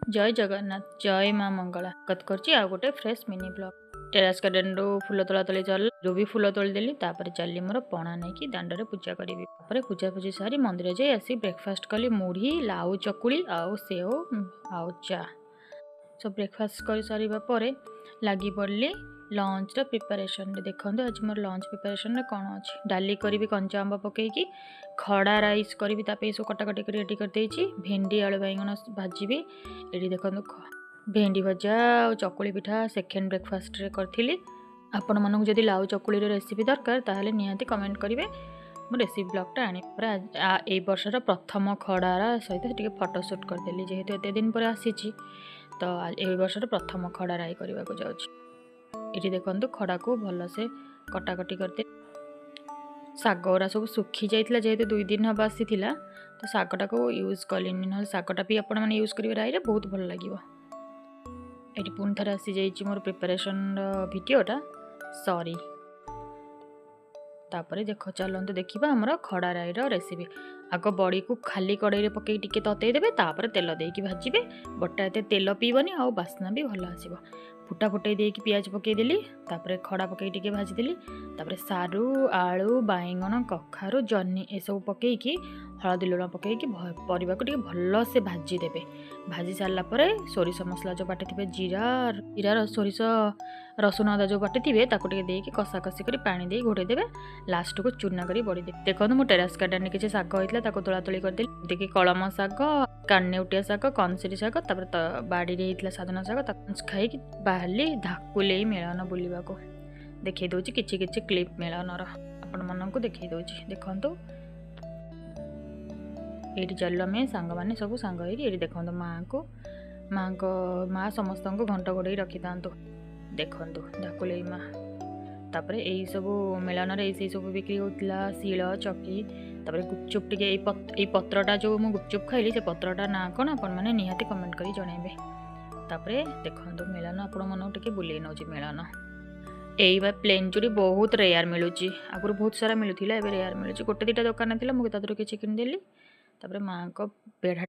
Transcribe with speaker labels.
Speaker 1: जय जगन्नाथ जय माँ मंगला कत करछि आ गोटे fresh mini blog Terash garden रो फूल तोला तोली चल जो भी फूल तोली देली तापर चली मोर पणा नहीं कि दांडरे पूजा करी तापर पूजा पूजी सारी मंदिर जाई आसी ब्रेकफास्ट कली मुढ़ी लाउ चकुली आउ सेव आउ चा सब ब्रेकफास्ट कर सारिबा परे लागी पड़ली लंच रो प्रिपरेशन देखो आज मोर लंच प्रिपरेशन कौन अच्छी डाली करी कंचा आंब पकईकि खड़ा राइस करी सब कटाकटी कर रेडी कर देछि भेंडी आलू बैगन भाजी ये देखो भेंडी भजा और चकुली पिठा सेकेंड ब्रेकफास्ट रे करथिली आपण मानक जदि लाउ चकुली रेसिपी दरकार ताहले निहाती कमेंट करेंगे मो रेसिपी ब्लॉगटा आनी ए वर्षर प्रथम खड़ा सहित टे फोटोशूट करदेली जेहेतु एत दिन पर आसी तो ए वर्षर प्रथम खड़ा राई करने को जाऊँगी। देखो खड़ा को भलसे कटाकटी करते शागरा सब सुखी जाइए जेहेतु 2 दिन हम आसी तो शागटा को यूज कलिनी ना शागटा भी आपण मैंने यूज करेंगे राई बहुत भल लगे। ये पुणी थे आसी जाइए मोर प्रिपरेशन वीडियोटा सॉरी तापर देख चलते देखा आमर खड़ा राई रेसिपी आग बड़ी को खाली कड़ाई पकई टिके ततईदेवे तापर तेल देकी भाजबे बटा एत तेल पीबनी आ बास्ना भी भल आसो फुटा फुटाई देकी पियाज पकईदेली तापर खड़ा पकई टिके भाजीदेली तापर सारू आलू बैगन कखारू जन्नी ए सब पकईकी हलदी लुण पकईकी परिवा को टिके भल से भाजीदेवे भाजी सारा सोरिष मसला जो बाटी जीरा सोरिष रसुण अदा जो बाटी थे देकी कषा कषि कर पानी दे घोड़े देवे लास्ट को चूना कर बड़ी देवे देखो मो टेरास गार्डन किसी शाग होता तोला तोली करदेली देखिए कलम शाग कानेउटिया शाग कंसेरी शाग बाड़ी होता साधना शाग खाई बाहरी धाकुले मेलन बुलवा को देखी दूची किछि किछि क्लिप मेलनर आपण मानक देखी दूची देखंतु ये चल आम सांग मैंने सब सांग ये देखो माँ समस्त घंट गोड़े रखी था देखु धाकुले माँ तापर यही सब मेलन से सब बिक्री होता शिल चकी तापर गुपचुप टे पत्रटा जो मुझे गुपचुप खाइली से पत्रटा ना कौन आपण मैंने निहाती कमेंट कर जनइबे तापर देखो मेलन आपण मन टे बुले नौ मेलन यही प्लेन चूड़ी बहुत रेयर मिलूँ आगुरी बहुत सारा मिलूला रेयर मिलूँ गोटे 2टा दुकान थी मुझे किसी किनीदेली तापर माँ को बेढ़ा